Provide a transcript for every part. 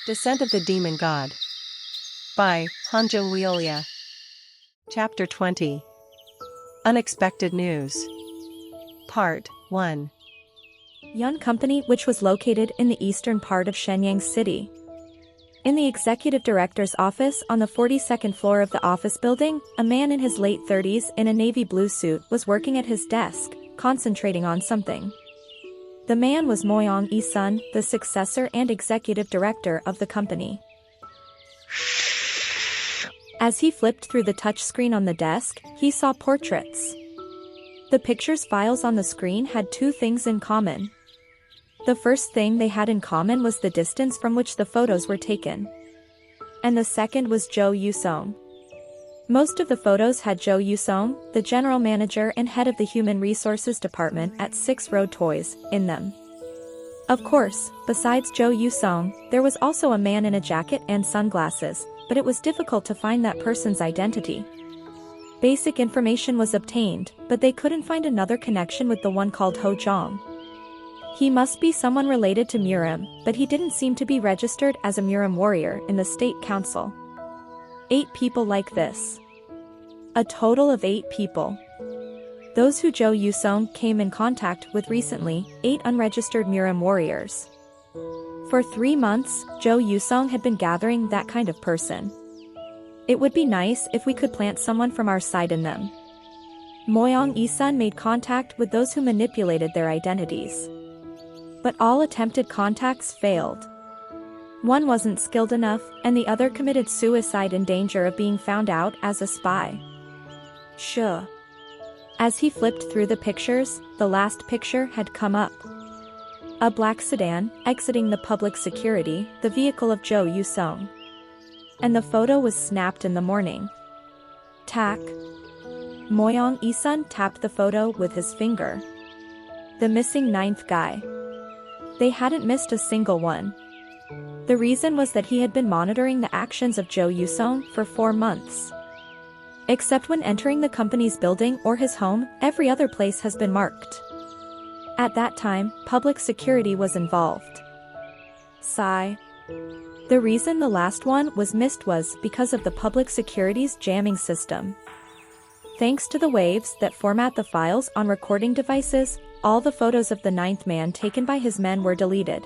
Descent of the Demon God by Hanjo Wheelia. Chapter 20. Unexpected News. Part 1. Yun Company, which was located in the eastern part of Shenyang City. In the executive director's office on the 42nd floor of the office building, a man in his late 30s in a navy blue suit was working at his desk, concentrating on something. The man was Moyong Yi-sun, the successor and executive director of the company. As he flipped through the touchscreen on the desk, he saw portraits. The pictures files on the screen had two things in common. The first thing they had in common was the distance from which the photos were taken. And the second was Zhou Yusong. Most of the photos had Zhou Yusong, the general manager and head of the human resources department at 6 Road Toys, in them. Of course, besides Zhou Yusong, there was also a man in a jacket and sunglasses, but it was difficult to find that person's identity. Basic information was obtained, but they couldn't find another connection with the one called Ho Zhang. He must be someone related to Murim, but he didn't seem to be registered as a Murim warrior in the state council. 8 people like this. A total of 8 people. Those who Zhou Yusong came in contact with recently, 8 unregistered Murim warriors. For 3 months, Zhou Yusong had been gathering that kind of person. It would be nice if we could plant someone from our side in them. Moyong Yi-sun made contact with those who manipulated their identities. But all attempted contacts failed. One wasn't skilled enough, and the other committed suicide in danger of being found out as a spy. Sure. As he flipped through the pictures, the last picture had come up. A black sedan, exiting the public security, the vehicle of Zhou Yusong. And the photo was snapped in the morning. Tack. Moyong Yi-sun tapped the photo with his finger. The missing 9th guy. They hadn't missed a single one. The reason was that he had been monitoring the actions of Zhou Yusong for 4 months. Except when entering the company's building or his home, every other place has been marked. At that time, public security was involved. Sigh. The reason the last one was missed was because of the public security's jamming system. Thanks to the waves that format the files on recording devices, all the photos of the 9th man taken by his men were deleted.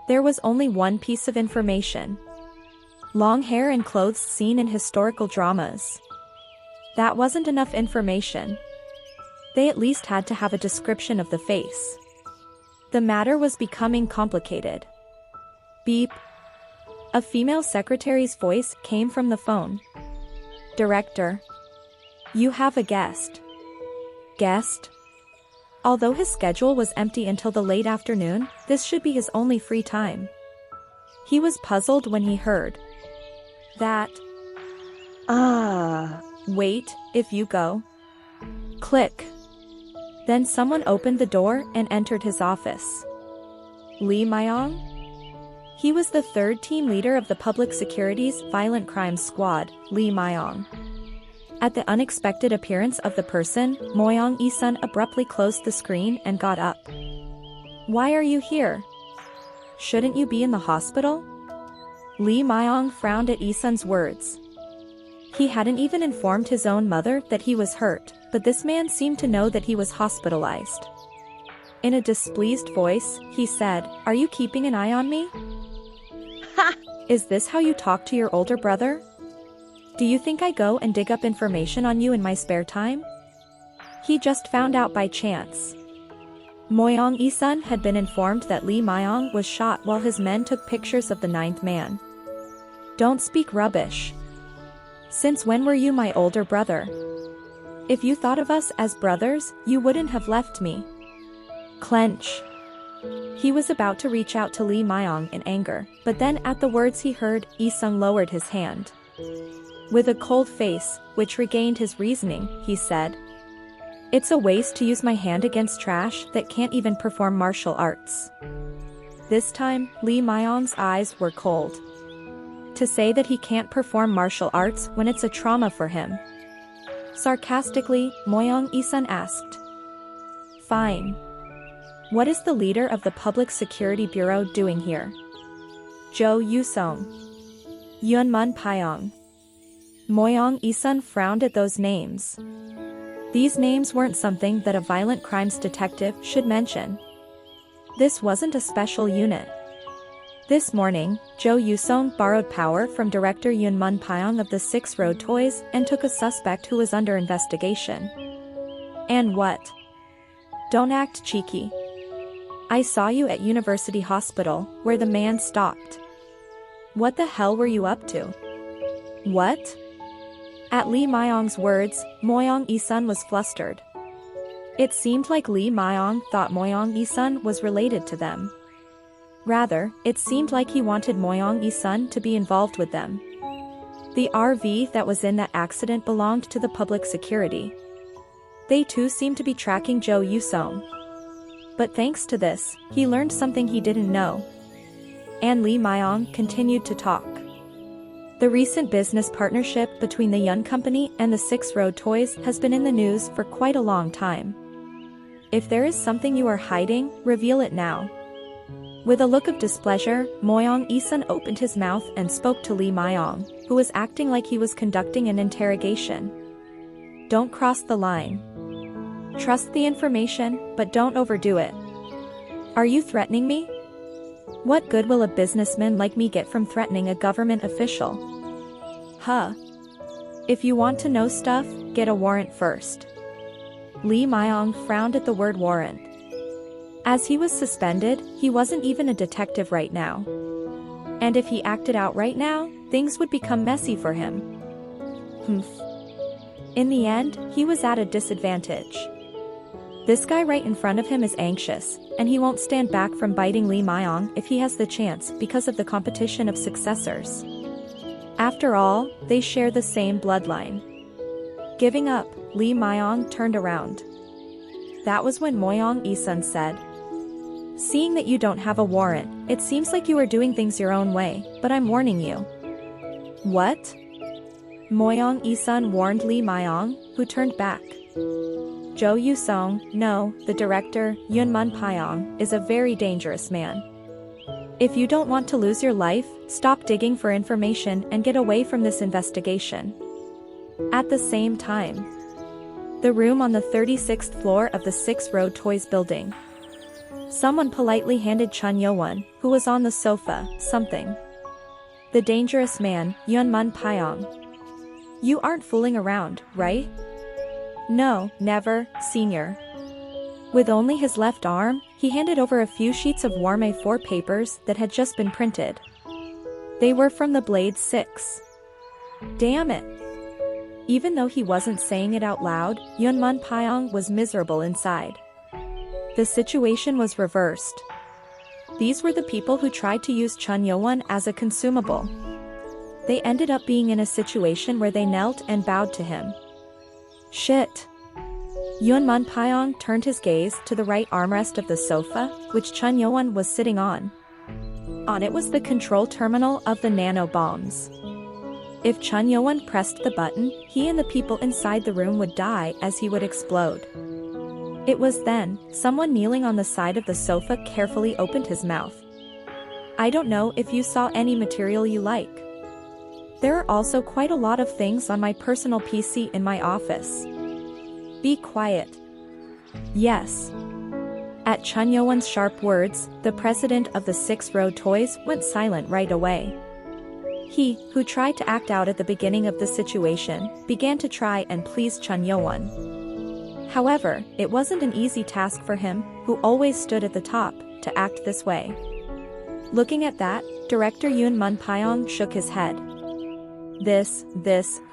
There was only one piece of information. Long hair and clothes seen in historical dramas. That wasn't enough information. They at least had to have a description of the face. The matter was becoming complicated. Beep. A female secretary's voice came from the phone. Director. You have a guest. Guest? Although his schedule was empty until the late afternoon, this should be his only free time. He was puzzled when he heard that. Wait, if you go. Click. Then someone opened the door and entered his office. Lee Myong? He was the 3rd team leader of the Public Security's Violent Crimes Squad, Lee Myong. At the unexpected appearance of the person, Moyong Yi-sun abruptly closed the screen and got up. Why are you here? Shouldn't you be in the hospital? Lee Myong frowned at Yi-sun's words. He hadn't even informed his own mother that he was hurt, but this man seemed to know that he was hospitalized. In a displeased voice, he said, "Are you keeping an eye on me? Ha! Is this how you talk to your older brother? Do you think I go and dig up information on you in my spare time?" He just found out by chance. Moyong Yi-sun had been informed that Lee Myong was shot while his men took pictures of the 9th man. Don't speak rubbish. Since when were you my older brother? If you thought of us as brothers, you wouldn't have left me. Clench. He was about to reach out to Lee Myong in anger, but then at the words he heard, Yi-sung lowered his hand. With a cold face, which regained his reasoning, he said, "It's a waste to use my hand against trash that can't even perform martial arts." This time, Lee Myong's eyes were cold. To say that he can't perform martial arts when it's a trauma for him. Sarcastically, Moyong Yi-sun asked. Fine. What is the leader of the Public Security Bureau doing here? Jo Yusong, Yunmun Pyong. Moyong Isun frowned at those names. These names weren't something that a violent crimes detective should mention. This wasn't a special unit. This morning, Jo Yusong borrowed power from director Yunmun Pyong of the Six Road Toys and took a suspect who was under investigation. And what? Don't act cheeky. I saw you at University Hospital, where the man stopped. What the hell were you up to? What? At Lee Myong's words, Moyong Isun was flustered. It seemed like Lee Myong thought Moyong Isun was related to them. Rather, it seemed like he wanted Moyong Isun to be involved with them. The RV that was in that accident belonged to the public security. They too seemed to be tracking Jo Yusong. But thanks to this, he learned something he didn't know. And Lee Myong continued to talk. The recent business partnership between the Yun Company and the Six Road Toys has been in the news for quite a long time. If there is something you are hiding, reveal it now. With a look of displeasure, Moyong Isun opened his mouth and spoke to Lee Myong, who was acting like he was conducting an interrogation. Don't cross the line. Trust the information, but don't overdo it. Are you threatening me? What good will a businessman like me get from threatening a government official? Huh. If you want to know stuff, get a warrant first. Lee Myong frowned at the word warrant. As he was suspended, he wasn't even a detective right now. And if he acted out right now, things would become messy for him. Humph. In the end, he was at a disadvantage. This guy right in front of him is anxious, and he won't stand back from biting Lee Myong if he has the chance because of the competition of successors. After all, they share the same bloodline. Giving up, Lee Myong turned around. That was when Moyong Isun said, "Seeing that you don't have a warrant, it seems like you are doing things your own way, but I'm warning you." What? Moyong Isun warned Lee Myong, who turned back. Jo Yusong, no, the director, Yunmun Pyong, is a very dangerous man. If you don't want to lose your life, stop digging for information and get away from this investigation. At the same time, the room on the 36th floor of the Six Road Toys building. Someone politely handed Chun Yo-won, who was on the sofa, something. The dangerous man, Yunmun Pyong. You aren't fooling around, right? No, never, senior. With only his left arm, he handed over a few sheets of Warm A4 papers that had just been printed. They were from the Blade 6. Damn it. Even though he wasn't saying it out loud, Yunmun Pyong was miserable inside. The situation was reversed. These were the people who tried to use Chun Yo-won as a consumable. They ended up being in a situation where they knelt and bowed to him. Shit. Yunmun Pyong turned his gaze to the right armrest of the sofa, which Chun Yo-won was sitting on. On it was the control terminal of the nano bombs. If Chun Yo-won pressed the button, he and the people inside the room would die as he would explode. It was then, someone kneeling on the side of the sofa carefully opened his mouth. I don't know if you saw any material you like. There are also quite a lot of things on my personal PC in my office. Be quiet. Yes. At Chun Yo-won's sharp words, the president of the Six Road Toys went silent right away. He, who tried to act out at the beginning of the situation, began to try and please Chun Yo-won. However, it wasn't an easy task for him, who always stood at the top, to act this way. Looking at that, director Yunmun Pyong shook his head. This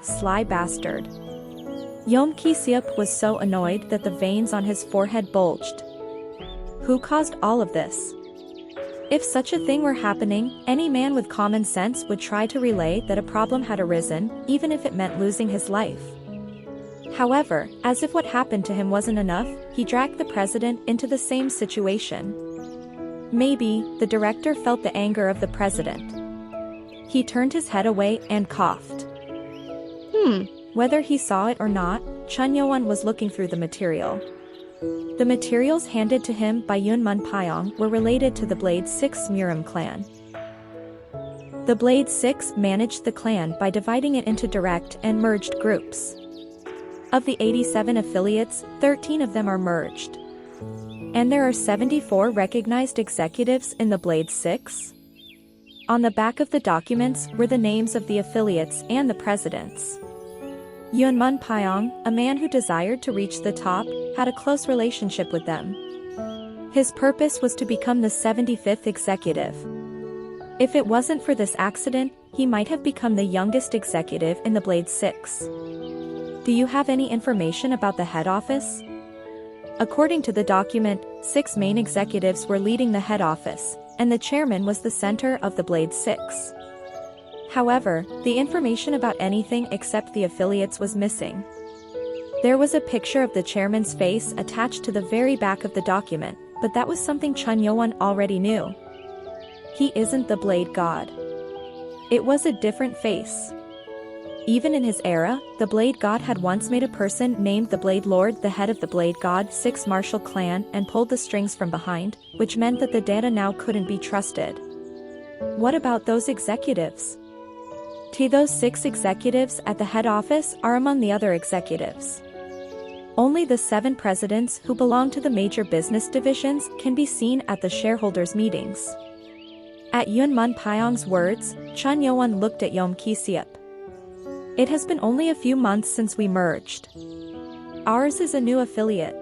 sly bastard. Yeom Ki-seop was so annoyed that the veins on his forehead bulged. Who caused all of this? If such a thing were happening, any man with common sense would try to relay that a problem had arisen, even if it meant losing his life. However, as if what happened to him wasn't enough, he dragged the president into the same situation. Maybe, the director felt the anger of the president. He turned his head away and coughed. Whether he saw it or not, Chun Yo-won was looking through the material. The materials handed to him by Yunmun Pyong were related to the Blade 6 Murim clan. The Blade 6 managed the clan by dividing it into direct and merged groups. Of the 87 affiliates, 13 of them are merged. And there are 74 recognized executives in the Blade 6? On the back of the documents were the names of the affiliates and the presidents. Yunmun Pyong, a man who desired to reach the top, had a close relationship with them. His purpose was to become the 75th executive. If it wasn't for this accident, he might have become the youngest executive in the Blade 6. Do you have any information about the head office? According to the document, 6 main executives were leading the head office, and the chairman was the center of the Blade 6. However, the information about anything except the affiliates was missing. There was a picture of the chairman's face attached to the very back of the document, but that was something Chun Yo-won already knew. He isn't the Blade God. It was a different face. Even in his era, the Blade God had once made a person named the Blade Lord the head of the Blade God 6 martial clan and pulled the strings from behind, which meant that the data now couldn't be trusted. What about those executives? Those 6 executives at the head office are among the other executives. Only the 7 presidents who belong to the major business divisions can be seen at the shareholders' meetings. At Yunmun Pyong's words, Chun Yo-won looked at Yom Ki-seop. It has been only a few months since we merged. Ours is a new affiliate.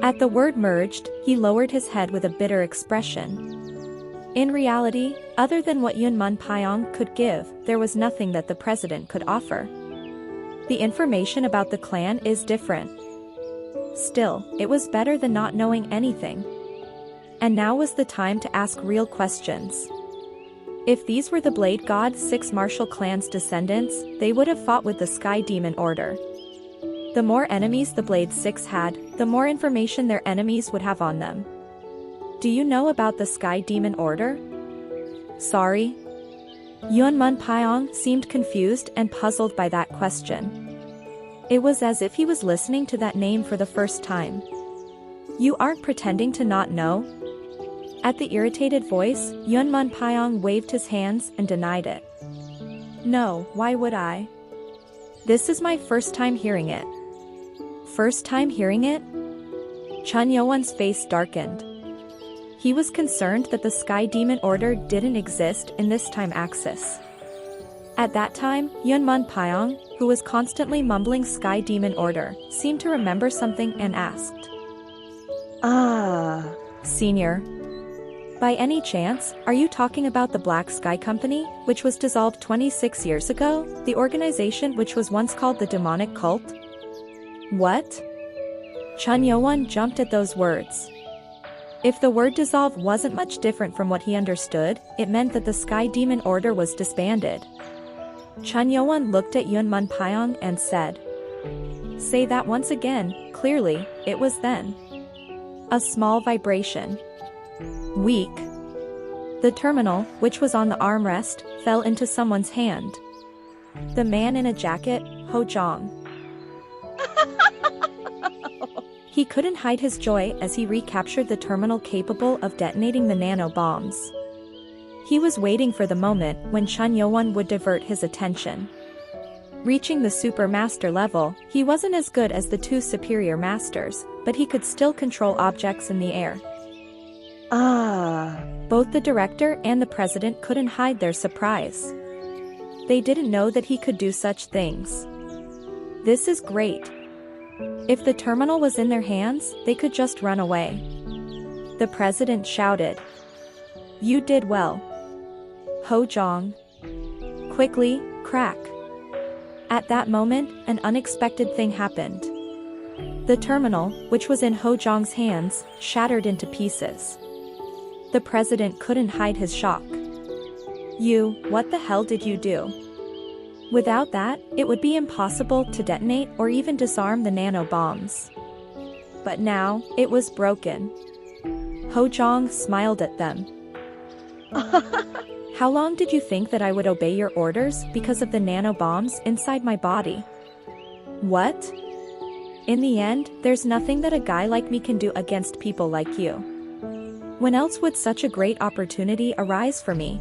At the word merged, he lowered his head with a bitter expression. In reality, other than what Yunmun Pyong could give, there was nothing that the president could offer. The information about the clan is different. Still, it was better than not knowing anything. And now was the time to ask real questions. If these were the Blade God 6 martial clan's descendants, they would have fought with the Sky Demon Order. The more enemies the Blade 6 had, the more information their enemies would have on them. Do you know about the Sky Demon Order? Sorry. Yunmun Pyong seemed confused and puzzled by that question. It was as if he was listening to that name for the first time. You aren't pretending to not know? At the irritated voice, Yunmun Pyong waved his hands and denied it. No, why would I? This is my first time hearing it. First time hearing it? Chun Yo-won's face darkened. He was concerned that the Sky Demon Order didn't exist in this time axis. At that time, Yunmun Pyong, who was constantly mumbling Sky Demon Order, seemed to remember something and asked. Senior. By any chance, are you talking about the Black Sky Company, which was dissolved 26 years ago, the organization which was once called the Demonic Cult? What? Chun Yo-won jumped at those words. If the word dissolve wasn't much different from what he understood, it meant that the Sky Demon Order was disbanded. Chun Yo-won looked at Yunmun Pyong and said. Say that once again, clearly, it was then. A small vibration. Weak. The terminal, which was on the armrest, fell into someone's hand. The man in a jacket, Ho Jong. He couldn't hide his joy as he recaptured the terminal capable of detonating the nano bombs. He was waiting for the moment when Chun Yo-won would divert his attention. Reaching the Super Master level, he wasn't as good as the 2 superior masters, but he could still control objects in the air. Both the director and the president couldn't hide their surprise. They didn't know that he could do such things. This is great. If the terminal was in their hands, they could just run away. The president shouted. You did well. Ho Jong. Quickly, crack. At that moment, an unexpected thing happened. The terminal, which was in Ho Jong's hands, shattered into pieces. The president couldn't hide his shock. What the hell did you do? Without that, it would be impossible to detonate or even disarm the nano bombs. But now, it was broken. Ho Jong smiled at them. How long did you think that I would obey your orders because of the nano bombs inside my body? What? In the end, there's nothing that a guy like me can do against people like you. When else would such a great opportunity arise for me?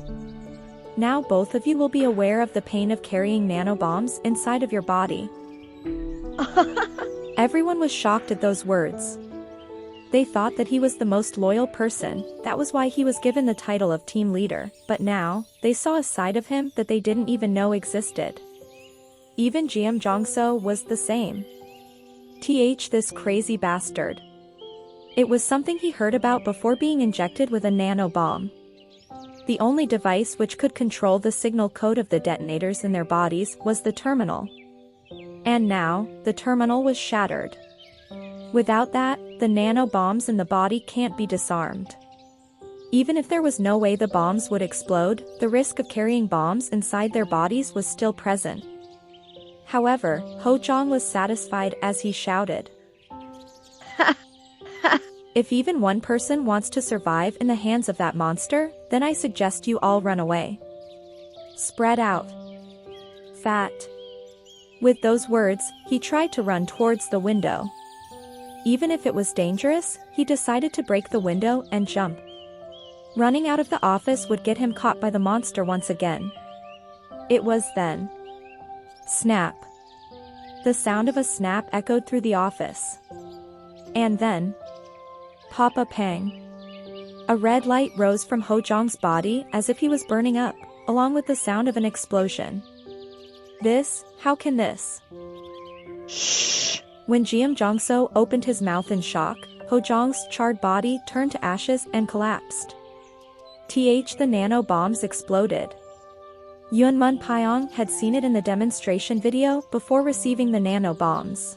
Now both of you will be aware of the pain of carrying nanobombs inside of your body. Everyone was shocked at those words. They thought that he was the most loyal person, that was why he was given the title of team leader, but now, they saw a side of him that they didn't even know existed. Even Jiam Jongso was the same. This crazy bastard. It was something he heard about before being injected with a nano bomb. The only device which could control the signal code of the detonators in their bodies was the terminal. And now, the terminal was shattered. Without that, the nano bombs in the body can't be disarmed. Even if there was no way the bombs would explode, the risk of carrying bombs inside their bodies was still present. However, Ho Jong was satisfied as he shouted. If even one person wants to survive in the hands of that monster, then I suggest you all run away. Spread out. Fat. With those words, he tried to run towards the window. Even if it was dangerous, he decided to break the window and jump. Running out of the office would get him caught by the monster once again. It was then. Snap. The sound of a snap echoed through the office. And then. Papa Pang. A red light rose from Ho Jong's body as if he was burning up, along with the sound of an explosion. How can this? Shh. When Jiam Jongso opened his mouth in shock, Ho Jong's charred body turned to ashes and collapsed. The nano bombs exploded. Yunmun Pyong had seen it in the demonstration video before receiving the nano bombs.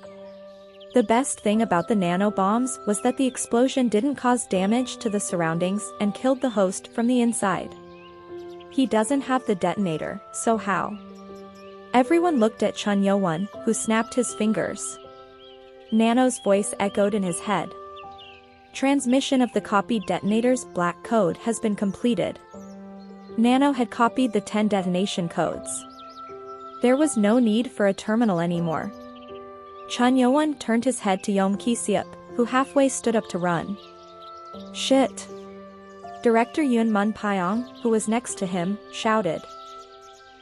The best thing about the nano bombs was that the explosion didn't cause damage to the surroundings and killed the host from the inside. He doesn't have the detonator, so how? Everyone looked at Chun Yo-won, who snapped his fingers. Nano's voice echoed in his head. Transmission of the copied detonator's black code has been completed. Nano had copied the 10 detonation codes. There was no need for a terminal anymore. Chun Yo-won turned his head to Yeom Ki-seop, who halfway stood up to run. Shit! Director Yunmun Pyong, who was next to him, shouted.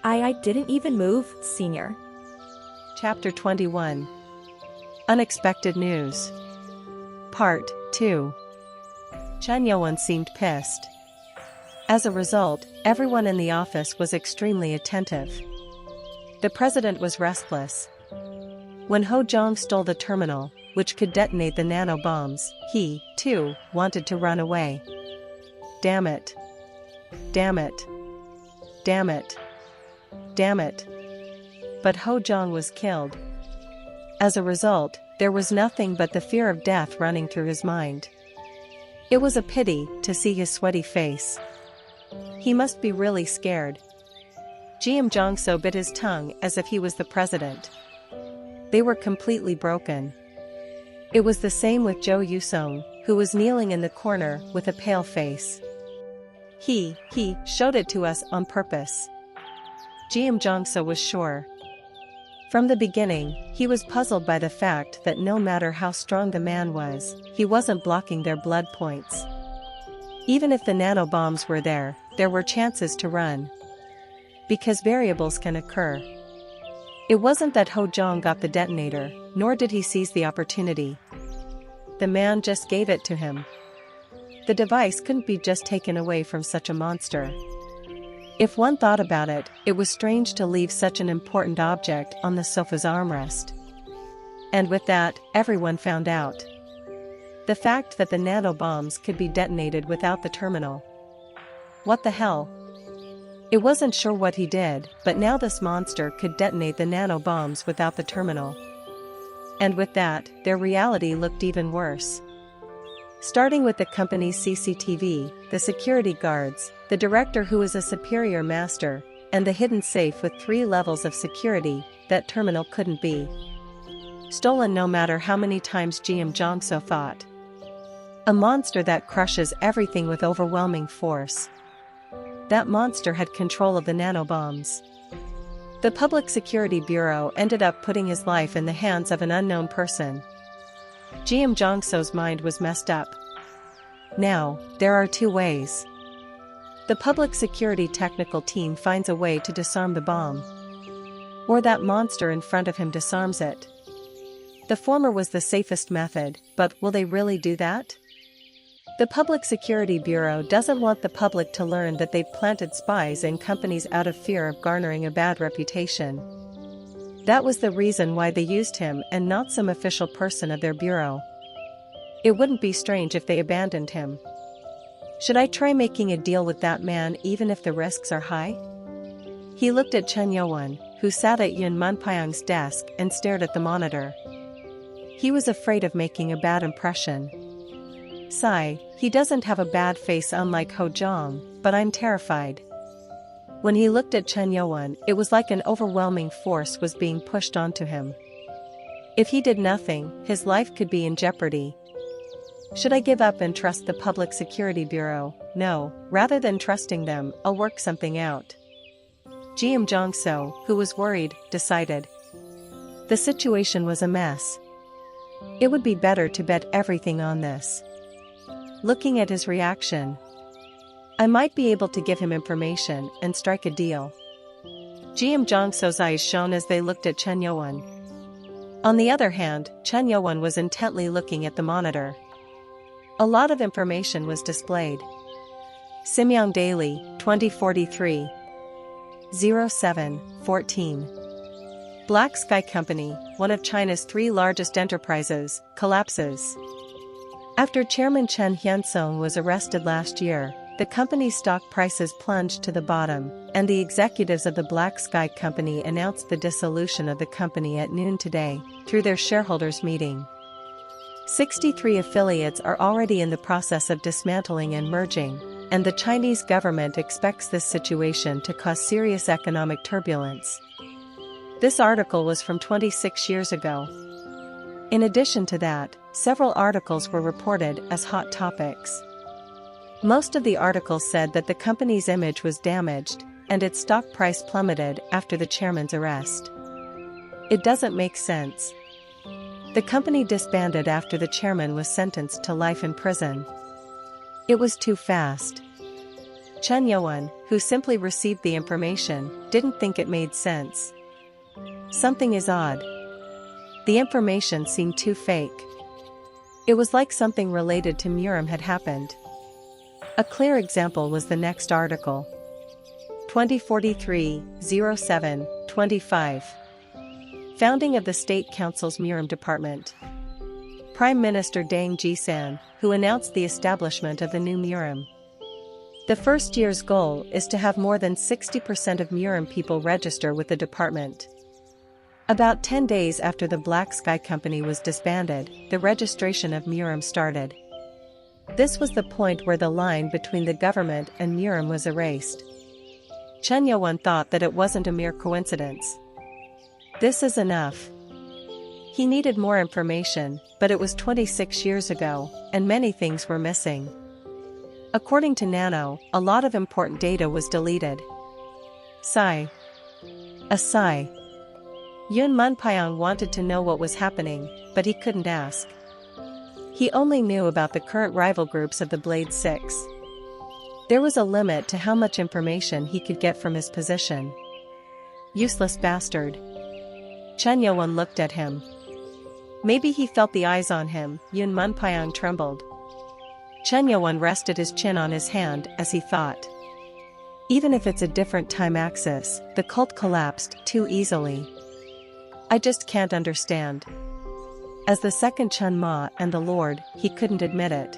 I didn't even move, senior. Chapter 21. Unexpected News. Part 2. Chun Yo-won seemed pissed. As a result, everyone in the office was extremely attentive. The president was restless. When Ho Jong stole the terminal, which could detonate the nano bombs, he, too, wanted to run away. Damn it. Damn it. Damn it. Damn it. But Ho Jong was killed. As a result, there was nothing but the fear of death running through his mind. It was a pity to see his sweaty face. He must be really scared. Jiam Jongso bit his tongue as if he was the president. They were completely broken. It was the same with Jo Yusong, who was kneeling in the corner with a pale face. He showed it to us on purpose. Jiam Jongso was sure. From the beginning, he was puzzled by the fact that no matter how strong the man was, he wasn't blocking their blood points. Even if the nano bombs were there were chances to run. Because variables can occur. It wasn't that Ho Jong got the detonator, nor did he seize the opportunity. The man just gave it to him. The device couldn't be just taken away from such a monster. If one thought about it, it was strange to leave such an important object on the sofa's armrest. And with that, everyone found out. The fact that the nano bombs could be detonated without the terminal. What the hell? It wasn't sure what he did, but now this monster could detonate the nano bombs without the terminal. And with that, their reality looked even worse. Starting with the company's CCTV, the security guards, the director who is a superior master, and the hidden safe with 3 levels of security, that terminal couldn't be stolen no matter how many times Jiam Jongso fought. A monster that crushes everything with overwhelming force. That monster had control of the nanobombs. The Public Security Bureau ended up putting his life in the hands of an unknown person. Jiam Jongso's mind was messed up. Now, there are 2 ways. The public security technical team finds a way to disarm the bomb. Or that monster in front of him disarms it. The former was the safest method, but will they really do that? The Public Security Bureau doesn't want the public to learn that they've planted spies in companies out of fear of garnering a bad reputation. That was the reason why they used him and not some official person of their bureau. It wouldn't be strange if they abandoned him. Should I try making a deal with that man even if the risks are high? He looked at Chen Youwen, who sat at Yun Munpyong's desk and stared at the monitor. He was afraid of making a bad impression. Sigh, he doesn't have a bad face unlike Ho Zhang, but I'm terrified. When he looked at Chen Youwen, it was like an overwhelming force was being pushed onto him. If he did nothing, his life could be in jeopardy. Should I give up and trust the Public Security Bureau? No, rather than trusting them, I'll work something out. Jiam Zhongso, who was worried, decided. The situation was a mess. It would be better to bet everything on this. Looking at his reaction, I might be able to give him information and strike a deal. Jiam Zhongso's eyes shone as they looked at Chen Youwen. On the other hand, Chen Youwen was intently looking at the monitor. A lot of information was displayed. Simyang Daily, 2043. 07-14. Black Sky Company, one of China's 3 largest enterprises, collapses. After Chairman Chen Hyensong was arrested last year, the company's stock prices plunged to the bottom, and the executives of the Black Sky Company announced the dissolution of the company at noon today, through their shareholders' meeting. 63 affiliates are already in the process of dismantling and merging, and the Chinese government expects this situation to cause serious economic turbulence. This article was from 26 years ago. In addition to that, several articles were reported as hot topics. Most of the articles said that the company's image was damaged, and its stock price plummeted after the chairman's arrest. It doesn't make sense. The company disbanded after the chairman was sentenced to life in prison. It was too fast. Chen Youwen, who simply received the information, didn't think it made sense. Something is odd. The information seemed too fake. It was like something related to Murim had happened. A clear example was the next article. 2043-07-25. Founding of the State Council's Murim Department. Prime Minister Deng Jisan, who announced the establishment of the new Murim. The first year's goal is to have more than 60% of Murim people register with the department. About 10 days after the Black Sky Company was disbanded, the registration of Murim started. This was the point where the line between the government and Murim was erased. Chen Youwen thought that it wasn't a mere coincidence. This is enough. He needed more information, but it was 26 years ago, and many things were missing. According to Nano, a lot of important data was deleted. Sigh. A sigh. Yun Munpyong wanted to know what was happening, but he couldn't ask. He only knew about the current rival groups of the Blade 6. There was a limit to how much information he could get from his position. Useless bastard. Chen Youwen looked at him. Maybe he felt the eyes on him. Yun Munpyong trembled. Chen Youwen rested his chin on his hand as he thought. Even if it's a different time axis, the cult collapsed too easily. I just can't understand. As the second Chen Ma and the Lord, he couldn't admit it.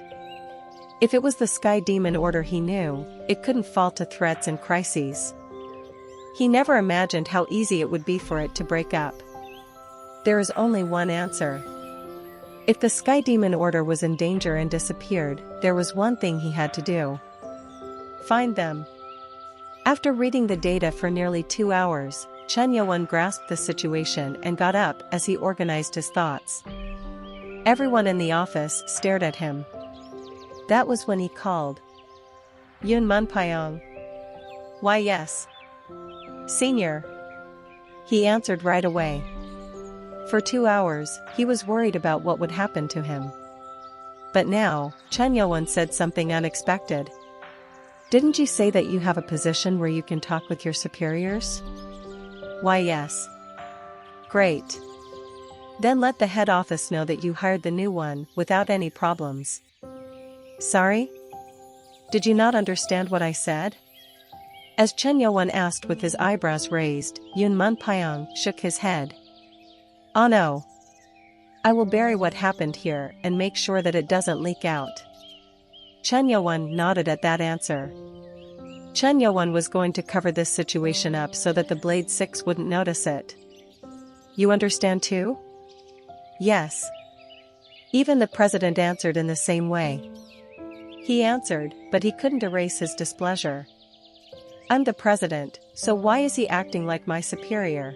If it was the Sky Demon Order he knew, it couldn't fall to threats and crises. He never imagined how easy it would be for it to break up. There is only one answer. If the Sky Demon Order was in danger and disappeared, there was one thing he had to do. Find them. After reading the data for nearly 2 hours, Chen Youwen grasped the situation and got up as he organized his thoughts. Everyone in the office stared at him. That was when he called. Yun Munpyong. Why yes. Senior. He answered right away. For 2 hours, he was worried about what would happen to him. But now, Chen Youwen said something unexpected. Didn't you say that you have a position where you can talk with your superiors? Why, yes. Great. Then let the head office know that you hired the new one without any problems. Sorry? Did you not understand what I said? As Chen Yowon asked with his eyebrows raised, Yun Munpyong shook his head. Oh no. I will bury what happened here and make sure that it doesn't leak out. Chen Yowon nodded at that answer. Chen Yowon was going to cover this situation up so that the Blade 6 wouldn't notice it. You understand too? Yes. Even the president answered in the same way. He answered, but he couldn't erase his displeasure. I'm the president, so why is he acting like my superior?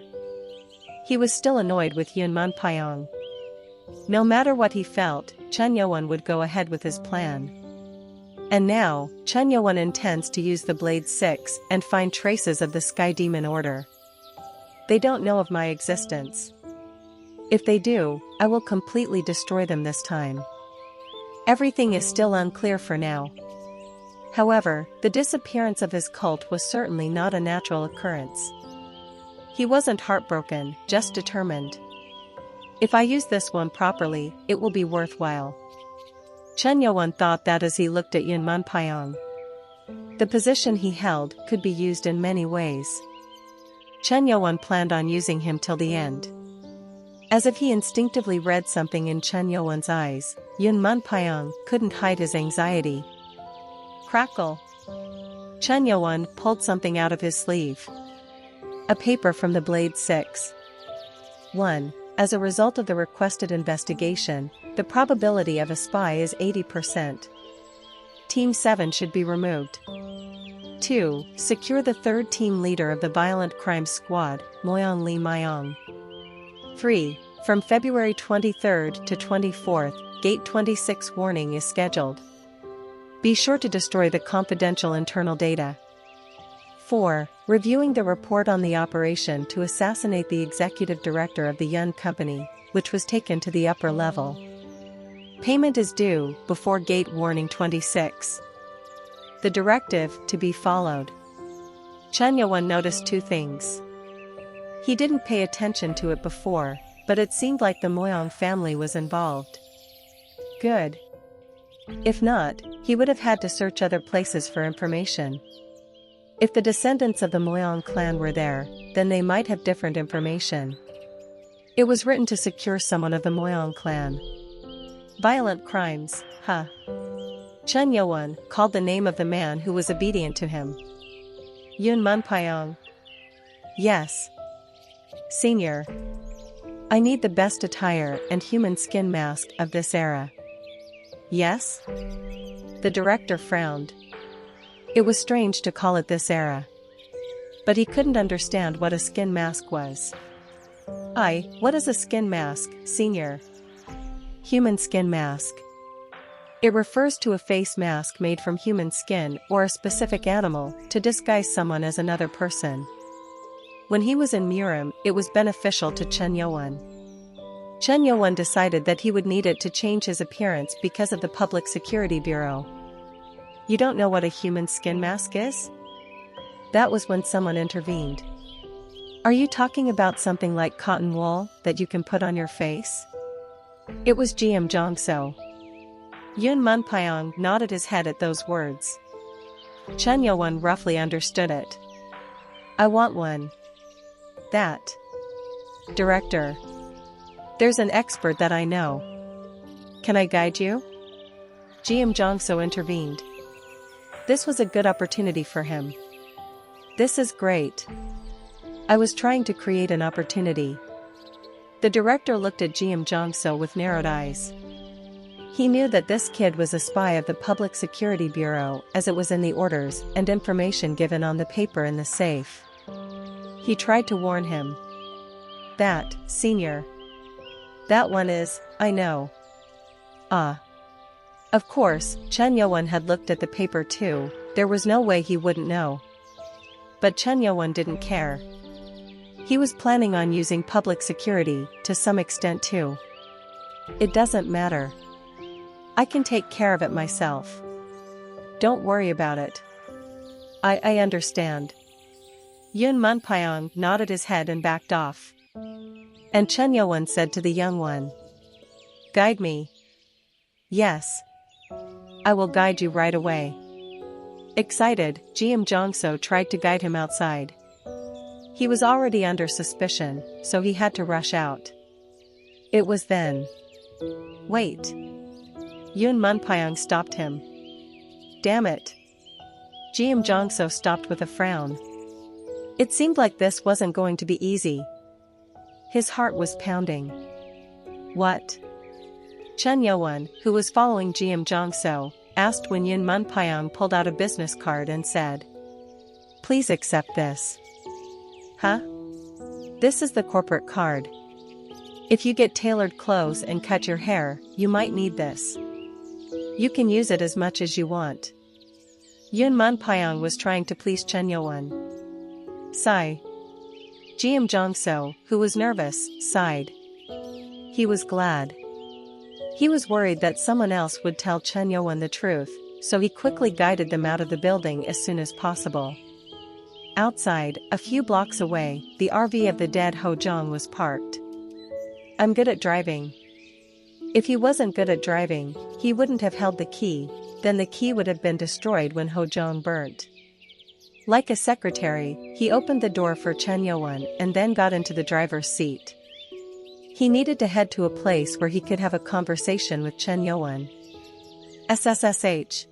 He was still annoyed with Yun Munpyong. No matter what he felt, Chen Yowon would go ahead with his plan. And now, Chen Yowon intends to use the Blade 6 and find traces of the Sky Demon Order. They don't know of my existence. If they do, I will completely destroy them this time. Everything is still unclear for now. However, the disappearance of his cult was certainly not a natural occurrence. He wasn't heartbroken, just determined. If I use this one properly, it will be worthwhile. Chen Yowon thought that as he looked at Yun Munpyong. The position he held could be used in many ways. Chen Yowon planned on using him till the end. As if he instinctively read something in Chen Yowon's eyes, Yun Munpyong couldn't hide his anxiety. Crackle! Chen Yowon pulled something out of his sleeve. A paper from the Blade 6. 1. As a result of the requested investigation, the probability of a spy is 80%. Team 7 should be removed. 2. Secure the third team leader of the violent crime squad, Moyong Lee Myong. 3. From February 23rd to 24th, Gate 26 warning is scheduled. Be sure to destroy the confidential internal data. 4. Reviewing the report on the operation to assassinate the executive director of the Yun Company, which was taken to the upper level. Payment is due before Gate Warning 26. The directive to be followed. Chen Yowon noticed two things. He didn't pay attention to it before, but it seemed like the Moyong family was involved. Good. If not, he would have had to search other places for information. If the descendants of the Moyong clan were there, then they might have different information. It was written to secure someone of the Moyong clan. Violent crimes, huh? Chen Yowon called the name of the man who was obedient to him. Yun Munpyong. Yes. Senior. I need the best attire and human skin mask of this era. Yes? The director frowned. It was strange to call it this era. But he couldn't understand what a skin mask was. What is a skin mask, senior? Human skin mask. It refers to a face mask made from human skin or a specific animal to disguise someone as another person. When he was in Murim, it was beneficial to Chen Yowon. Chen Yowon decided that he would need it to change his appearance because of the Public Security Bureau. You don't know what a human skin mask is? That was when someone intervened. Are you talking about something like cotton wool that you can put on your face? It was GM Jongso. Yun Munpyong nodded his head at those words. Chen Yowon roughly understood it. I want one. That. Director. There's an expert that I know. Can I guide you? GM Jongso intervened. This was a good opportunity for him. This is great. I was trying to create an opportunity. The director looked at GM Jongso with narrowed eyes. He knew that this kid was a spy of the Public Security Bureau, as it was in the orders and information given on the paper in the safe. He tried to warn him. That, senior. That one is, I know. Of course, Chen Yowon had looked at the paper too, there was no way he wouldn't know. But Chen Yowon didn't care. He was planning on using public security, to some extent too. It doesn't matter. I can take care of it myself. Don't worry about it. I understand. Yun Munpyong nodded his head and backed off. And Chen Yowen said to the young one, "Guide me." "Yes. I will guide you right away." Excited, GM Jongso tried to guide him outside. He was already under suspicion, so he had to rush out. It was then. "Wait." Yun Munpyong stopped him. "Damn it." GM Jongso stopped with a frown. It seemed like this wasn't going to be easy. His heart was pounding. "What?" Chen Yowen, who was following GM Jongso, asked when Yun Munpyong pulled out a business card and said, "Please accept this." "Huh? This is the corporate card. If you get tailored clothes and cut your hair, you might need this. You can use it as much as you want." Yun Munpyong was trying to please Chen Yowen. Sigh. GM Jongso, who was nervous, sighed. He was glad. He was worried that someone else would tell Chen Yowen the truth, so he quickly guided them out of the building as soon as possible. Outside, a few blocks away, the RV of the dead Ho Zhang was parked. "I'm good at driving." If he wasn't good at driving, he wouldn't have held the key, then the key would have been destroyed when Ho Zhang burnt. Like a secretary, he opened the door for Chen Yowen and then got into the driver's seat. He needed to head to a place where he could have a conversation with Chen Yowen. SSSH.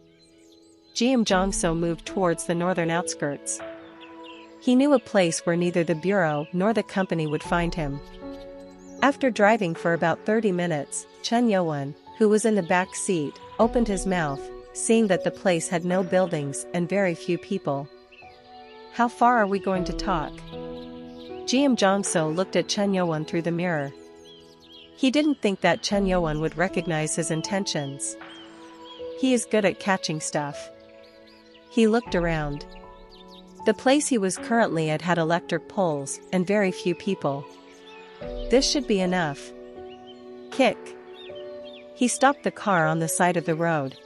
GM Jongso moved towards the northern outskirts. He knew a place where neither the bureau nor the company would find him. After driving for about 30 minutes, Chen Yowen, who was in the back seat, opened his mouth, seeing that the place had no buildings and very few people. "How far are we going to talk?" GM Jongso looked at Chen Yowen through the mirror. He didn't think that Chen Yowen would recognize his intentions. He is good at catching stuff. He looked around. The place he was currently at had electric poles and very few people. This should be enough. Kick. He stopped the car on the side of the road.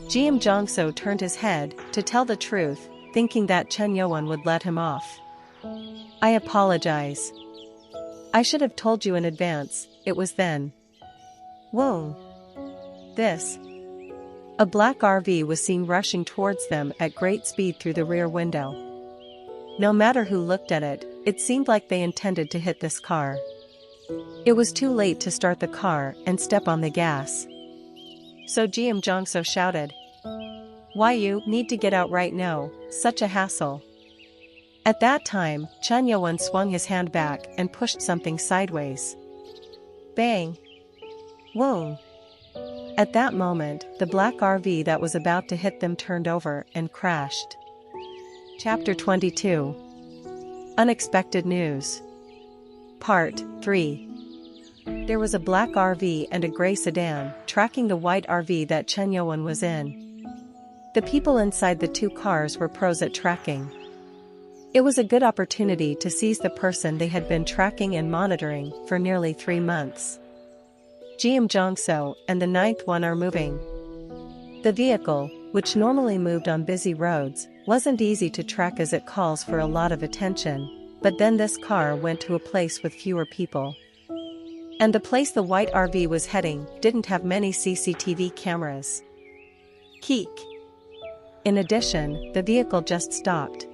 GM Jongso turned his head, to tell the truth, thinking that Chen Yowen would let him off. "I apologize. I should have told you in advance." It was then. Whoa. This. A black RV was seen rushing towards them at great speed through the rear window. No matter who looked at it, it seemed like they intended to hit this car. It was too late to start the car and step on the gas. So GM Jongso shouted, "Why you need to get out right now, such a hassle." At that time, Chen Yowen swung his hand back and pushed something sideways. Bang! Whoa! At that moment, the black RV that was about to hit them turned over and crashed. Chapter 22. Unexpected News. Part 3. There was a black RV and a gray sedan, tracking the white RV that Chen Yowen was in. The people inside the two cars were pros at tracking. It was a good opportunity to seize the person they had been tracking and monitoring for nearly 3 months. GM Jongso and the ninth one are moving. The vehicle, which normally moved on busy roads, wasn't easy to track as it calls for a lot of attention, but then this car went to a place with fewer people. And the place the white RV was heading didn't have many CCTV cameras. Keek. In addition, the vehicle just stopped.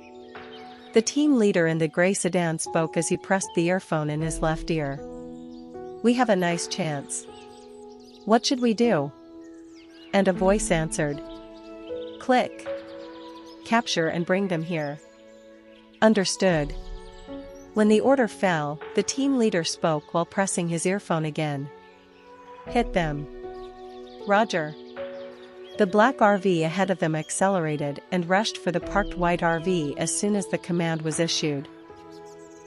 The team leader in the gray sedan spoke as he pressed the earphone in his left ear. "We have a nice chance. What should we do?" And a voice answered. "Click. Capture and bring them here." Understood. When the order fell, the team leader spoke while pressing his earphone again. "Hit them." "Roger." The black RV ahead of them accelerated and rushed for the parked white RV as soon as the command was issued.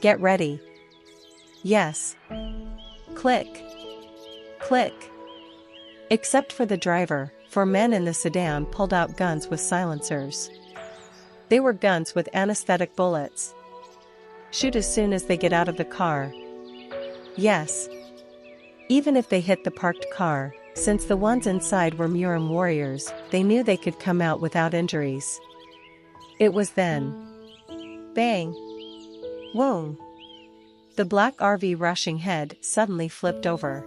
"Get ready." "Yes." Click. Click. Except for the driver, 4 men in the sedan pulled out guns with silencers. They were guns with anesthetic bullets. "Shoot as soon as they get out of the car." "Yes." Even if they hit the parked car, since the ones inside were Murim warriors, they knew they could come out without injuries. It was then. Bang! Whoom! The black RV rushing head suddenly flipped over.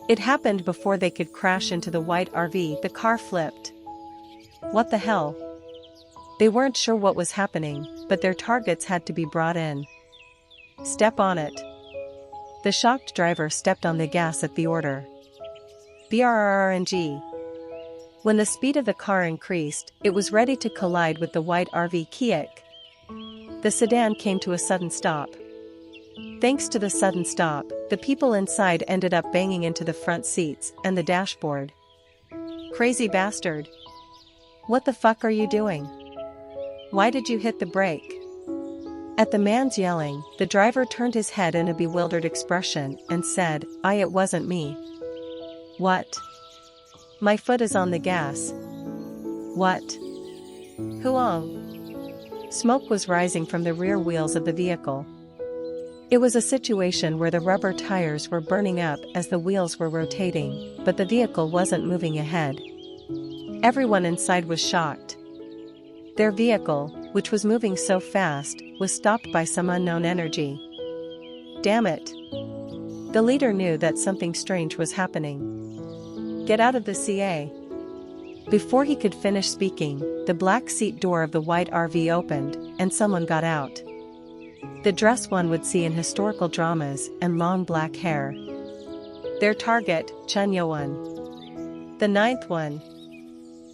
It happened before they could crash into the white RV. The car flipped. What the hell? They weren't sure what was happening, but their targets had to be brought in. Step on it. The shocked driver stepped on the gas at the order. Brrrng. When the speed of the car increased, it was ready to collide with the white RV. Kick. The sedan came to a sudden stop. Thanks to the sudden stop, the people inside ended up banging into the front seats and the dashboard. Crazy bastard. What the fuck are you doing? Why did you hit the brake? At the man's yelling, the driver turned his head in a bewildered expression and said, It wasn't me. What? My foot is on the gas. What? Huong. Smoke was rising from the rear wheels of the vehicle. It was a situation where the rubber tires were burning up as the wheels were rotating, but the vehicle wasn't moving ahead. Everyone inside was shocked. Their vehicle, which was moving so fast, was stopped by some unknown energy. Damn it! The leader knew that something strange was happening. Get out of the CA. Before he could finish speaking, the black seat door of the white RV opened, and someone got out. The dress one would see in historical dramas and long black hair. Their target, Chen Yuan. The ninth one.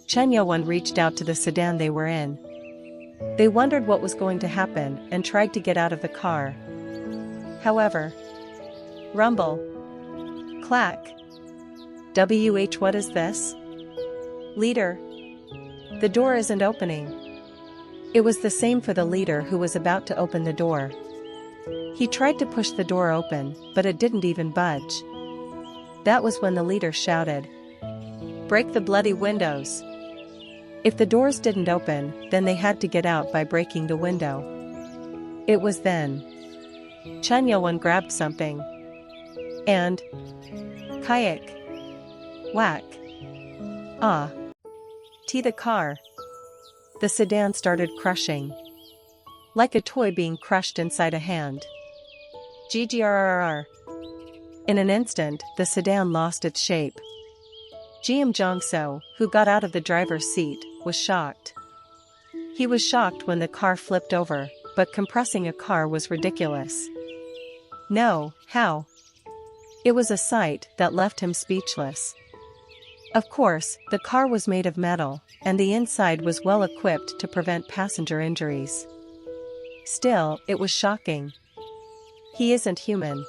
Chen Yuan reached out to the sedan they were in. They wondered what was going to happen and tried to get out of the car. However, rumble. Clack. WH, what is this? Leader. The door isn't opening. It was the same for the leader who was about to open the door. He tried to push the door open, but it didn't even budge. That was when the leader shouted, "Break the bloody windows!" If the doors didn't open, then they had to get out by breaking the window. It was then. Chen Yuan grabbed something. And... kayak. Whack. Ah. The car. The sedan started crushing. Like a toy being crushed inside a hand. GGRRR. In an instant, the sedan lost its shape. GM Jongso, who got out of the driver's seat, was shocked. He was shocked when the car flipped over, but compressing a car was ridiculous. No, how? It was a sight that left him speechless. Of course, the car was made of metal, and the inside was well equipped to prevent passenger injuries. Still, it was shocking. He isn't human.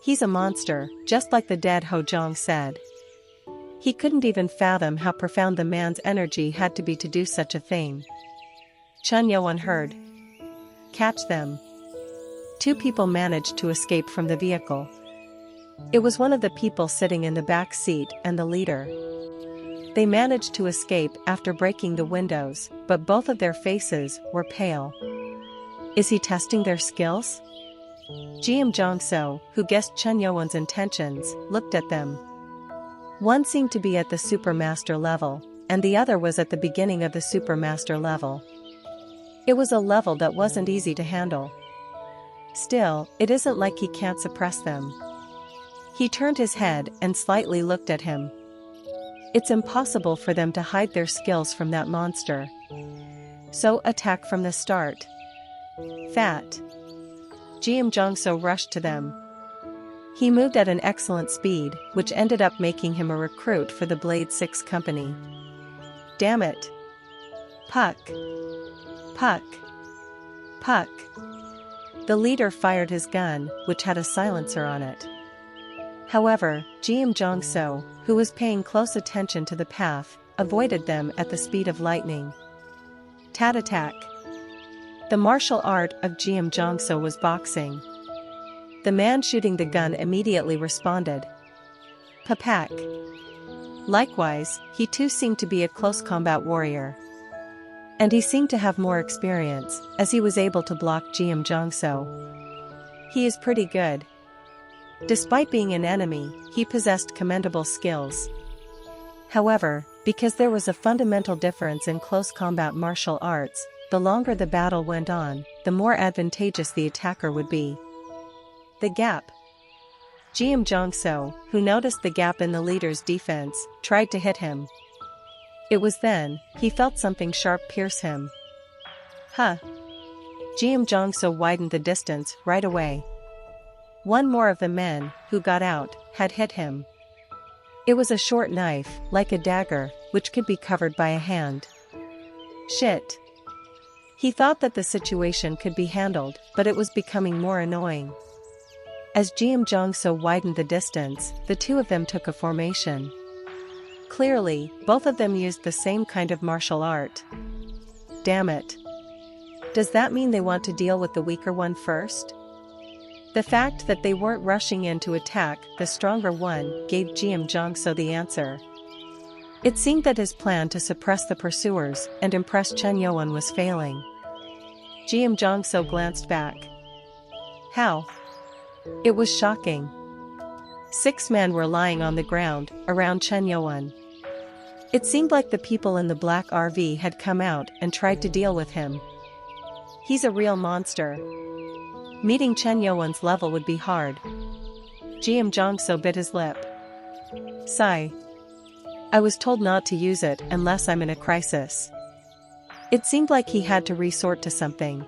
He's a monster, just like the dead Ho Jong said. He couldn't even fathom how profound the man's energy had to be to do such a thing. Chen Yuan heard. Catch them. 2 people managed to escape from the vehicle. It was one of the people sitting in the back seat and the leader. They managed to escape after breaking the windows, but both of their faces were pale. Is he testing their skills? GM Jongso, who guessed Chen Yuan's intentions, looked at them. One seemed to be at the Supermaster level, and the other was at the beginning of the Supermaster level. It was a level that wasn't easy to handle. Still, it isn't like he can't suppress them. He turned his head and slightly looked at him. It's impossible for them to hide their skills from that monster. So attack from the start. Fat. GM Jongso rushed to them. He moved at an excellent speed, which ended up making him a recruit for the Blade 6 company. Damn it. Puck. Puck. Puck. The leader fired his gun, which had a silencer on it. However, GM Jongso, who was paying close attention to the path, avoided them at the speed of lightning. Tat attack. The martial art of GM Jongso was boxing. The man shooting the gun immediately responded. Papak. Likewise, he too seemed to be a close combat warrior. And he seemed to have more experience, as he was able to block GM Jongso. He is pretty good. Despite being an enemy, he possessed commendable skills. However, Because there was a fundamental difference in close combat martial arts, the longer the battle went on, the more advantageous the attacker would be. The gap. Jiam Jongso, who noticed the gap in the leader's defense, tried to hit him. It was then he felt something sharp pierce him. Huh. Jiam Jongso widened the distance right away. One more of the men, who got out, had hit him. It was a short knife, like a dagger, which could be covered by a hand. Shit. He thought that the situation could be handled, but it was becoming more annoying. As Jiam Jongso widened the distance, the two of them took a formation. Clearly, both of them used the same kind of martial art. Damn it. Does that mean they want to deal with the weaker one first? The fact that they weren't rushing in to attack the stronger one gave Jiam Jongso the answer. It seemed that his plan to suppress the pursuers and impress Chen Yuan was failing. Jiam Jongso glanced back. How? It was shocking. 6 men were lying on the ground, around Chen Yuan. It seemed like the people in the black RV had come out and tried to deal with him. He's a real monster. Meeting Chen Yuan's level would be hard. Jiam Jongso bit his lip. Sigh. I was told not to use it unless I'm in a crisis. It seemed like he had to resort to something.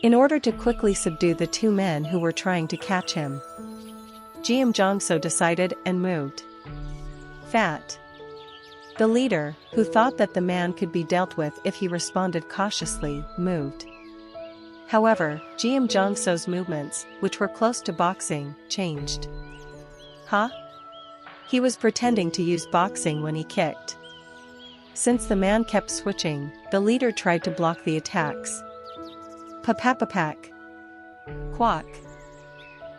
In order to quickly subdue the 2 men who were trying to catch him. Jiam Jongso decided and moved. Fat. The leader, who thought that the man could be dealt with if he responded cautiously, moved. However, Jiam Jongso's movements, which were close to boxing, changed. Huh? He was pretending to use boxing when he kicked. Since the man kept switching, the leader tried to block the attacks. Papapapak. Quack.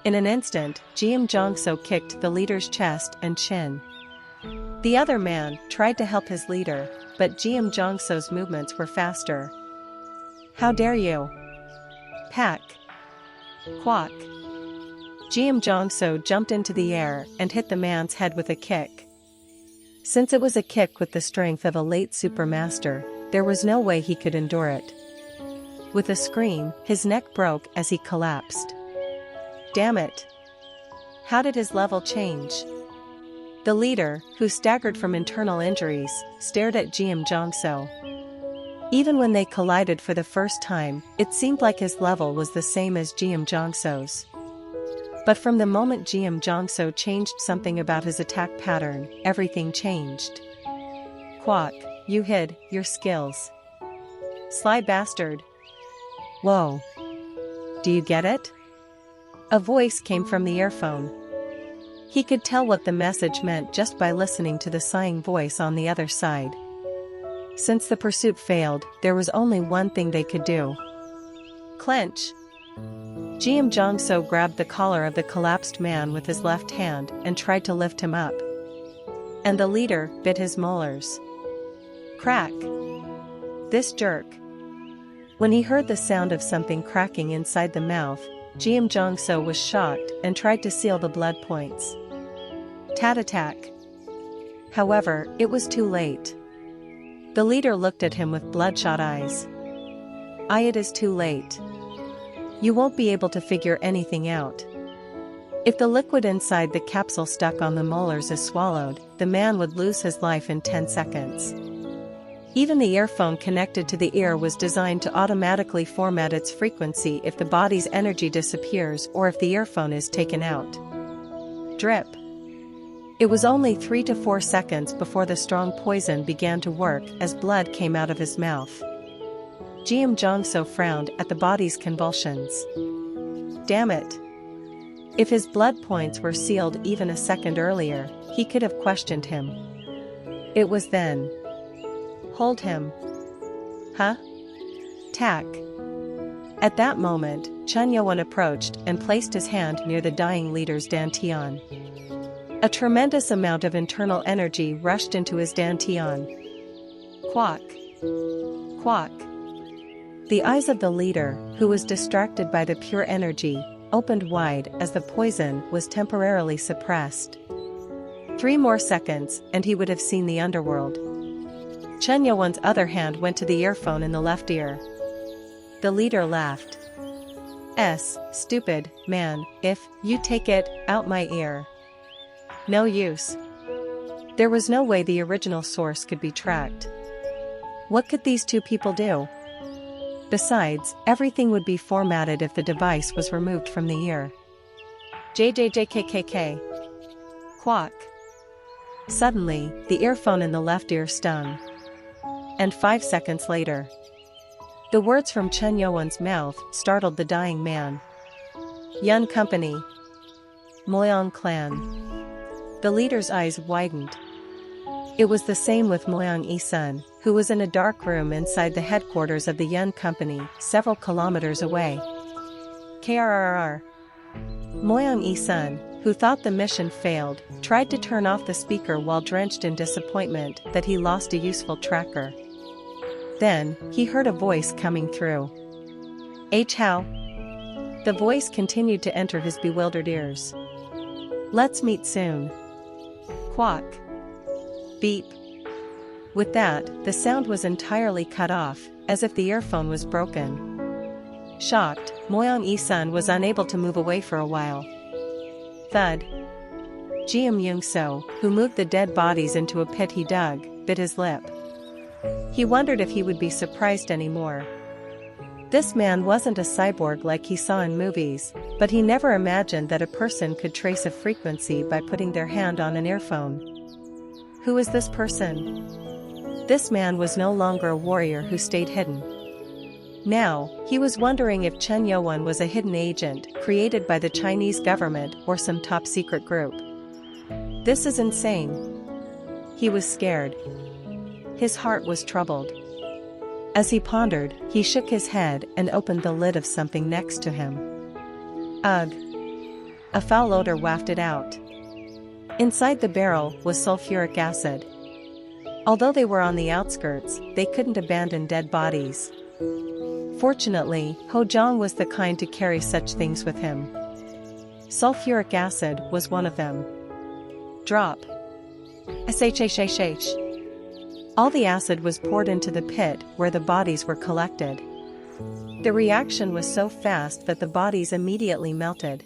In an instant, Jiam Jongso kicked the leader's chest and chin. The other man tried to help his leader, but Jiam Jongso's movements were faster. How dare you? Pack. Quack. Jiam Jongso jumped into the air and hit the man's head with a kick. Since it was a kick with the strength of a late supermaster, there was no way he could endure it. With a scream, his neck broke as he collapsed. Damn it! How did his level change? The leader, who staggered from internal injuries, stared at Jiam Jongso. Even when they collided for the first time, it seemed like his level was the same as Jiam Jongso's. But from the moment Jiam Jongso changed something about his attack pattern, everything changed. Quack, you hid your skills. Sly bastard. Whoa. Do you get it? A voice came from the earphone. He could tell what the message meant just by listening to the sighing voice on the other side. Since the pursuit failed, there was only one thing they could do. Clench. Jiam Jongso grabbed the collar of the collapsed man with his left hand and tried to lift him up. And the leader bit his molars. Crack. This jerk. When he heard the sound of something cracking inside the mouth, Jiam Jongso was shocked and tried to seal the blood points. Tat-attack. However, it was too late. The leader looked at him with bloodshot eyes. It is too late. You won't be able to figure anything out. If the liquid inside the capsule stuck on the molars is swallowed, the man would lose his life in 10 seconds. Even the earphone connected to the ear was designed to automatically format its frequency if the body's energy disappears or if the earphone is taken out. Drip. It was only 3 to 4 seconds before the strong poison began to work as blood came out of his mouth. Jiam Jongso frowned at the body's convulsions. Damn it. If his blood points were sealed even a second earlier, he could have questioned him. It was then. Hold him. Huh? Tack. At that moment, Chen Yuan approached and placed his hand near the dying leader's dantian. A tremendous amount of internal energy rushed into his dantian. Quack. Quack. The eyes of the leader, who was distracted by the pure energy, opened wide as the poison was temporarily suppressed. 3 more seconds, and he would have seen the underworld. Chen Yuan's other hand went to the earphone in the left ear. The leader laughed. Stupid, man, if you take it out my ear. No use. There was no way the original source could be tracked. What could these two people do? Besides, everything would be formatted if the device was removed from the ear. JJJKKK. Quack. Suddenly, the earphone in the left ear stung. And 5 seconds later, the words from Chen Yuan's mouth startled the dying man. Yun Company. Moyang Clan. The leader's eyes widened. It was the same with Moyang Yi-sun, who was in a dark room inside the headquarters of the Yun Company, several kilometers away. KRRR. Moyang Yi-sun, who thought the mission failed, tried to turn off the speaker while drenched in disappointment that he lost a useful tracker. Then, he heard a voice coming through. H. How? The voice continued to enter his bewildered ears. Let's meet soon. Quack. Beep. With that, the sound was entirely cut off, as if the earphone was broken. Shocked, Moyang Yi-sun was unable to move away for a while. Thud. Jiam Young-so, who moved the dead bodies into a pit he dug, bit his lip. He wondered if he would be surprised anymore. This man wasn't a cyborg like he saw in movies, but he never imagined that a person could trace a frequency by putting their hand on an earphone. Who is this person? This man was no longer a warrior who stayed hidden. Now, he was wondering if Chen Yuan was a hidden agent created by the Chinese government or some top-secret group. This is insane. He was scared. His heart was troubled. As he pondered, he shook his head and opened the lid of something next to him. Ugh! A foul odor wafted out. Inside the barrel was sulfuric acid. Although they were on the outskirts, they couldn't abandon dead bodies. Fortunately, Ho Zhang was the kind to carry such things with him. Sulfuric acid was one of them. Drop. Shh. All the acid was poured into the pit where the bodies were collected. The reaction was so fast that the bodies immediately melted.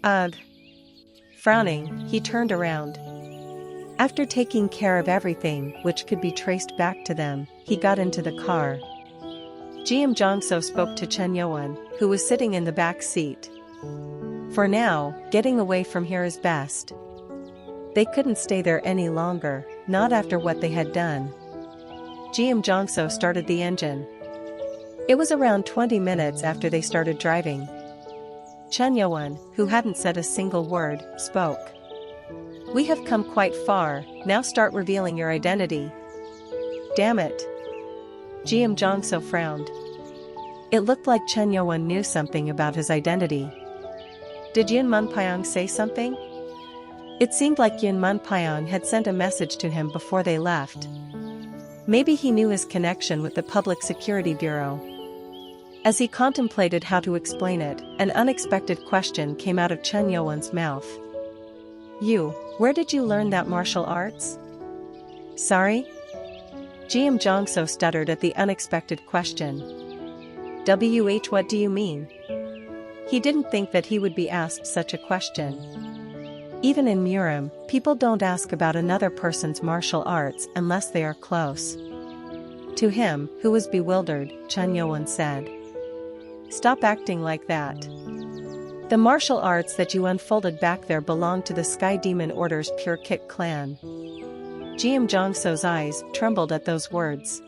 Ugh! Frowning, he turned around. After taking care of everything which could be traced back to them, he got into the car. Jiam Jongso spoke to Chen Yuan, who was sitting in the back seat. For now, getting away from here is best. They couldn't stay there any longer, not after what they had done. Jiam Jongso started the engine. It was around 20 minutes after they started driving. Chen Yuan, who hadn't said a single word, spoke. We have come quite far, now start revealing your identity. Damn it. Jiam Jongso frowned. It looked like Chen Yuan knew something about his identity. Did Yun Munpyong say something? It seemed like Yun Munpyong had sent a message to him before they left. Maybe he knew his connection with the Public Security Bureau. As he contemplated how to explain it, an unexpected question came out of Chen Yuan's mouth. Where did you learn that martial arts? Sorry? Jiam Jongso stuttered at the unexpected question. What do you mean? He didn't think that he would be asked such a question. Even in Murim, people don't ask about another person's martial arts unless they are close. To him, who was bewildered, Chen Yuan said. Stop acting like that. The martial arts that you unfolded back there belong to the Sky Demon Order's Pure Kick clan. Jiam Jongso's eyes trembled at those words.